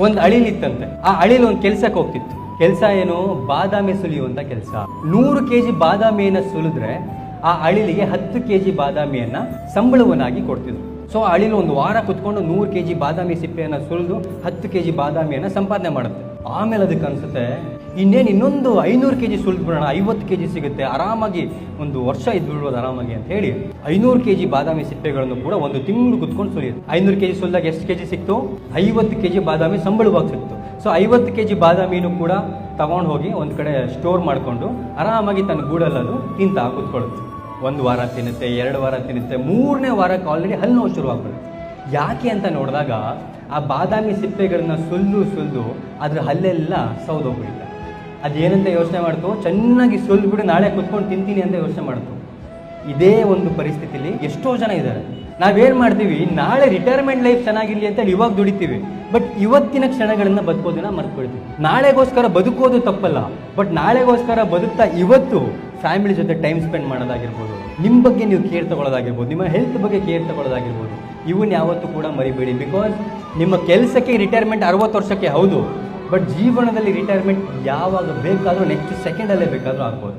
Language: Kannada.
ಒಂದು ಅಳಿಲಿತ್ತಂತೆ. ಆ ಅಳಿಲು ಒಂದು ಕೆಲ್ಸಕ್ಕೆ ಹೋಗ್ತಿತ್ತು. ಕೆಲಸ ಏನು? ಬಾದಾಮಿ ಸುಲಿಯುವಂತ ಕೆಲಸ. 100 kg ಬಾದಾಮಿಯನ್ನ ಸುಲಿದ್ರೆ ಆ ಅಳಿಲಿಗೆ 10 kg ಬಾದಾಮಿಯನ್ನ ಸಂಬಳವನ್ನಾಗಿ ಕೊಡ್ತಿದ್ರು. ಸೊ ಅಳಿಲು ಒಂದು ವಾರ ಕುತ್ಕೊಂಡು 100 kg ಬಾದಾಮಿ ಸಿಪ್ಪೆಯನ್ನ ಸುಲಿದು 10 kg ಬಾದಾಮಿಯನ್ನ ಸಂಪಾದನೆ ಮಾಡುತ್ತೆ. ಆಮೇಲೆ ಅದಕ್ಕೆ ಅನ್ಸುತ್ತೆ ಇನ್ನೊಂದು 500 kg ಸುಲಿದು ಬಿಡೋಣ, 50 kg ಸಿಗುತ್ತೆ, ಆರಾಮಾಗಿ ಒಂದು ವರ್ಷ ಇದ್ಬಿಡ್ಬೋದು ಆರಾಮಾಗಿ ಅಂತ ಹೇಳಿ 500 kg ಬಾದಾಮಿ ಸಿಪ್ಪೆಗಳನ್ನು ಕೂಡ ಒಂದು ತಿಂಗಳು ಕುತ್ಕೊಂಡು ಸುಲಿಯುತ್ತೆ. 500 kg ಸುಲಿದಾಗ ಎಷ್ಟು kg ಸಿಕ್ತು? 50 kg ಬಾದಾಮಿ ಸಂಬಳವಾಗಿ ಸಿಕ್ತು. ಸೊ 50 kg ಬಾದಾಮಿನೂ ಕೂಡ ತಗೊಂಡು ಹೋಗಿ ಒಂದು ಕಡೆ ಸ್ಟೋರ್ ಮಾಡಿಕೊಂಡು ಆರಾಮಾಗಿ ತನ್ನ ಗೂಡಲ್ಲದು ತಿಂತ ಕೂತ್ಕೊಳ್ಳುತ್ತೆ. 1 ವಾರ ತಿನ್ನುತ್ತೆ, 2 ವಾರ ತಿನ್ನುತ್ತೆ, 3ನೇ ವಾರಕ್ಕೆ ಆಲ್ರೆಡಿ ಹಲ್ಲು ನೋವು ಶುರುವಾಗ್ಬಿಡುತ್ತೆ. ಯಾಕೆ ಅಂತ ನೋಡಿದಾಗ ಆ ಬಾದಾಮಿ ಸಿಪ್ಪೆಗಳನ್ನ ಸುಲಿದು ಅದ್ರ ಹಲ್ಲೆಲ್ಲ ಸೌದೋಗ್ಬಿಡುತ್ತೆ. ಅದೇನಂತ ಯೋಚನೆ ಮಾಡ್ತು, ಚೆನ್ನಾಗಿ ಸುಲಿದ್ಬಿಟ್ಟು ನಾಳೆ ಕುತ್ಕೊಂಡು ತಿಂತೀನಿ ಅಂತ ಯೋಚನೆ ಮಾಡ್ತು. ಇದೇ ಒಂದು ಪರಿಸ್ಥಿತಿಲಿ ಎಷ್ಟೋ ಜನ ಇದ್ದಾರೆ. ನಾವೇನು ಮಾಡ್ತೀವಿ, ನಾಳೆ ರಿಟೈರ್ಮೆಂಟ್ ಲೈಫ್ ಚೆನ್ನಾಗಿರಲಿ ಅಂತೇಳಿ ಇವಾಗ ದುಡಿತೀವಿ, ಬಟ್ ಇವತ್ತಿನ ಕ್ಷಣಗಳನ್ನ ಬದುಕೋದನ್ನ ಮರ್ತ್ಕೊಳ್ತೀವಿ. ನಾಳೆಗೋಸ್ಕರ ಬದುಕೋದು ತಪ್ಪಲ್ಲ, ಬಟ್ ನಾಳೆಗೋಸ್ಕರ ಬದುಕ್ತಾ ಇವತ್ತು ಫ್ಯಾಮಿಲಿ ಜೊತೆ ಟೈಮ್ ಸ್ಪೆಂಡ್ ಮಾಡೋದಾಗಿರ್ಬೋದು, ನಿಮ್ಮ ಬಗ್ಗೆ ನೀವು ಕೇರ್ ತಗೊಳ್ಳೋದಾಗಿರ್ಬೋದು, ನಿಮ್ಮ ಹೆಲ್ತ್ ಬಗ್ಗೆ ಕೇರ್ ತಗೊಳ್ಳೋದಾಗಿರ್ಬೋದು, ಇವನ್ನ ಯಾವತ್ತೂ ಕೂಡ ಮರಿಬೇಡಿ. ಬಿಕಾಸ್ ನಿಮ್ಮ ಕೆಲಸಕ್ಕೆ ರಿಟೈರ್ಮೆಂಟ್ 60 ವರ್ಷಕ್ಕೆ ಹೌದು, ಬಟ್ ಜೀವನದಲ್ಲಿ ರಿಟೈರ್ಮೆಂಟ್ ಯಾವಾಗ ಬೇಕಾದರೂ ನೆಕ್ಸ್ಟ್ ಸೆಕೆಂಡಲ್ಲೇ ಬೇಕಾದರೂ ಆಗ್ಬೋದು.